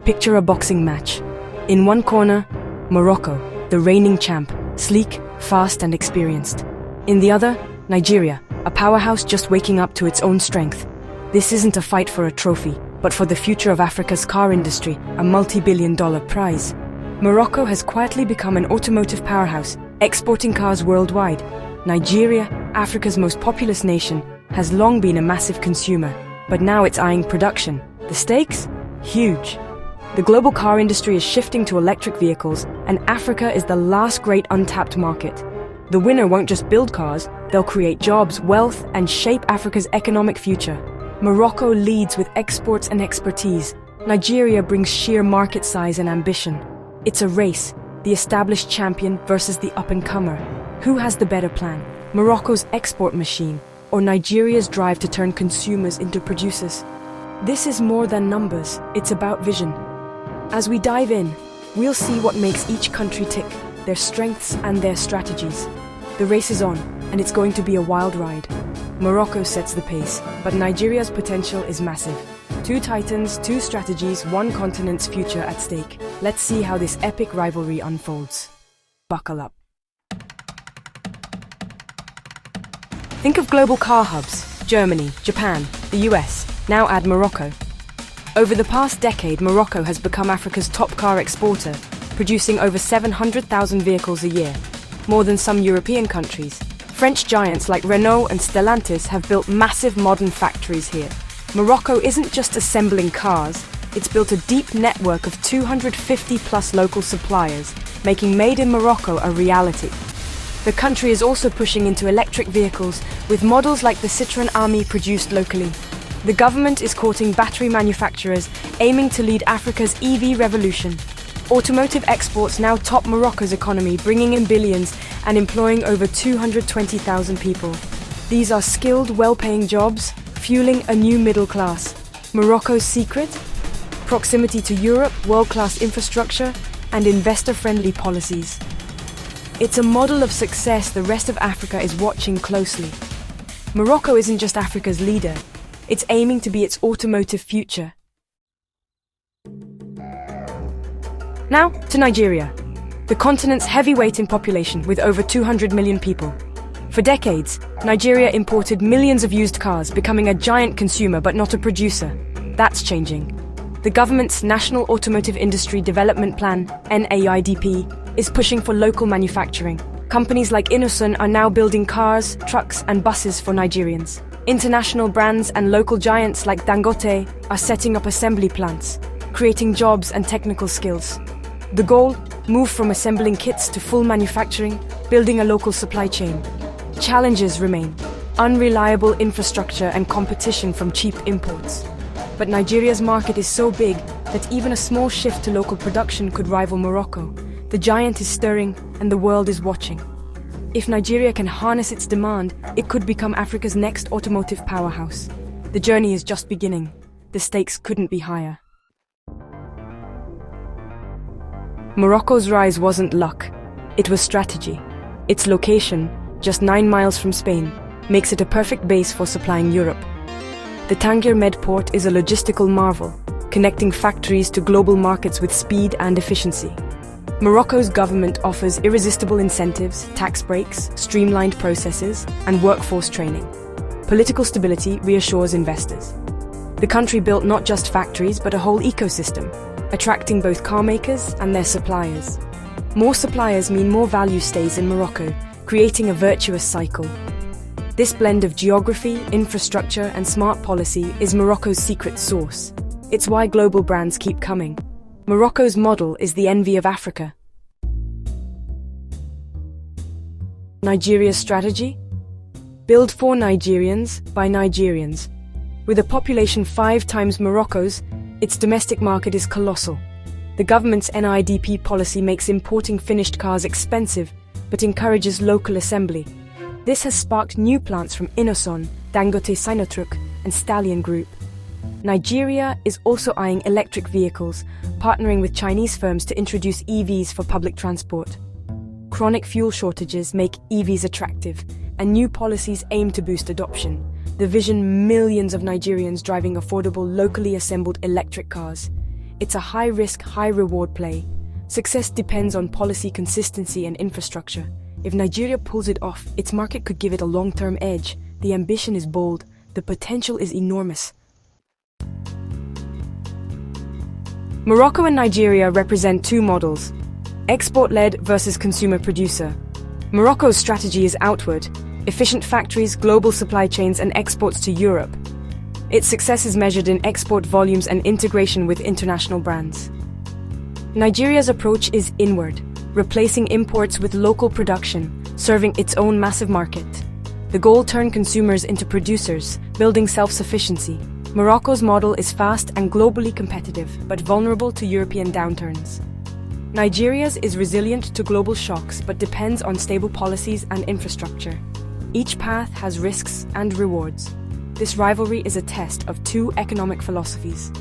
Picture a boxing match. In one corner, Morocco, the reigning champ, sleek, fast and experienced. In the other, Nigeria, a powerhouse just waking up to its own strength. This isn't a fight for a trophy, but for the future of Africa's car industry, a multi-billion-dollar prize. Morocco has quietly become an automotive powerhouse, exporting cars worldwide. Nigeria, Africa's most populous nation, has long been a massive consumer, but now it's eyeing production. The stakes? Huge. The global car industry is shifting to electric vehicles, and Africa is the last great untapped market. The winner won't just build cars, they'll create jobs, wealth, and shape Africa's economic future. Morocco leads with exports and expertise. Nigeria brings sheer market size and ambition. It's a race, the established champion versus the up-and-comer. Who has the better plan? Morocco's export machine, or Nigeria's drive to turn consumers into producers? This is more than numbers, it's about vision. As we dive in, we'll see what makes each country tick, their strengths and their strategies. The race is on, and it's going to be a wild ride. Morocco sets the pace, but Nigeria's potential is massive. Two titans, two strategies, one continent's future at stake. Let's see how this epic rivalry unfolds. Buckle up. Think of global car hubs: Germany, Japan, the US, now add Morocco. Over the past decade, Morocco has become Africa's top car exporter, producing over 700,000 vehicles a year, more than some European countries. French giants like Renault and Stellantis have built massive modern factories here. Morocco isn't just assembling cars, it's built a deep network of 250+ local suppliers, making Made in Morocco a reality. The country is also pushing into electric vehicles, with models like the Citroën Ami produced locally. The government is courting battery manufacturers, aiming to lead Africa's EV revolution. Automotive exports now top Morocco's economy, bringing in billions and employing over 220,000 people. These are skilled, well-paying jobs, fueling a new middle class. Morocco's secret? Proximity to Europe, world-class infrastructure, and investor-friendly policies. It's a model of success the rest of Africa is watching closely. Morocco isn't just Africa's leader, it's aiming to be its automotive future. Now to Nigeria, the continent's heavyweight in population with over 200 million people. For decades, Nigeria imported millions of used cars, becoming a giant consumer but not a producer. That's changing. The government's National Automotive Industry Development Plan, NAIDP, is pushing for local manufacturing. Companies like Innoson are now building cars, trucks, and buses for Nigerians. International brands and local giants like Dangote are setting up assembly plants, creating jobs and technical skills. The goal? Move from assembling kits to full manufacturing, building a local supply chain. Challenges remain: unreliable infrastructure and competition from cheap imports. But Nigeria's market is so big that even a small shift to local production could rival Morocco. The giant is stirring and the world is watching. If Nigeria can harness its demand, it could become Africa's next automotive powerhouse. The journey is just beginning. The stakes couldn't be higher. Morocco's rise wasn't luck, it was strategy. Its location, just 9 miles from Spain, makes it a perfect base for supplying Europe. The Tangier Med port is a logistical marvel, connecting factories to global markets with speed and efficiency. Morocco's government offers irresistible incentives, tax breaks, streamlined processes, and workforce training. Political stability reassures investors. The country built not just factories, but a whole ecosystem, attracting both car makers and their suppliers. More suppliers mean more value stays in Morocco, creating a virtuous cycle. This blend of geography, infrastructure, and smart policy is Morocco's secret sauce. It's why global brands keep coming. Morocco's model is the envy of Africa. Nigeria's strategy? Build for Nigerians by Nigerians. With a population 5 times Morocco's, its domestic market is colossal. The government's NIDP policy makes importing finished cars expensive, but encourages local assembly. This has sparked new plants from Innoson, Dangote Sinotruck, and Stallion Group. Nigeria is also eyeing electric vehicles, partnering with Chinese firms to introduce EVs for public transport. Chronic fuel shortages make EVs attractive, and new policies aim to boost adoption. The vision: millions of Nigerians driving affordable, locally assembled electric cars. It's a high-risk, high-reward play. Success depends on policy consistency and infrastructure. If Nigeria pulls it off, its market could give it a long-term edge. The ambition is bold. The potential is enormous. Morocco and Nigeria represent two models: export-led versus consumer-producer. Morocco's strategy is outward: efficient factories, global supply chains, and exports to Europe. Its success is measured in export volumes and integration with international brands. Nigeria's approach is inward, replacing imports with local production, serving its own massive market. The goal: turn consumers into producers, building self-sufficiency. Morocco's model is fast and globally competitive, but vulnerable to European downturns. Nigeria's is resilient to global shocks, but depends on stable policies and infrastructure. Each path has risks and rewards. This rivalry is a test of two economic philosophies.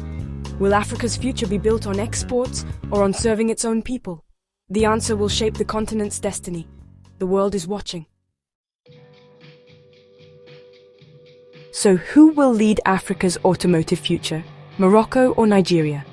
Will Africa's future be built on exports or on serving its own people? The answer will shape the continent's destiny. The world is watching. So who will lead Africa's automotive future? Morocco or Nigeria?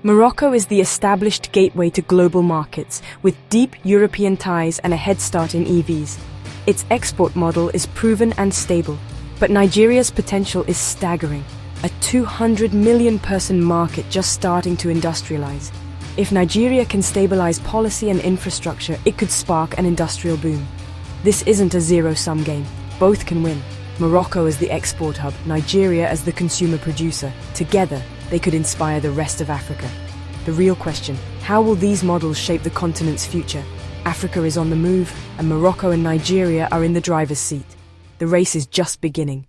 Morocco is the established gateway to global markets, with deep European ties and a head start in EVs. Its export model is proven and stable, but Nigeria's potential is staggering. A 200 million person market just starting to industrialize. If Nigeria can stabilize policy and infrastructure, it could spark an industrial boom. This isn't a zero-sum game. Both can win. Morocco as the export hub, Nigeria as the consumer producer. Together, they could inspire the rest of Africa. The real question: how will these models shape the continent's future? Africa is on the move, and Morocco and Nigeria are in the driver's seat. The race is just beginning.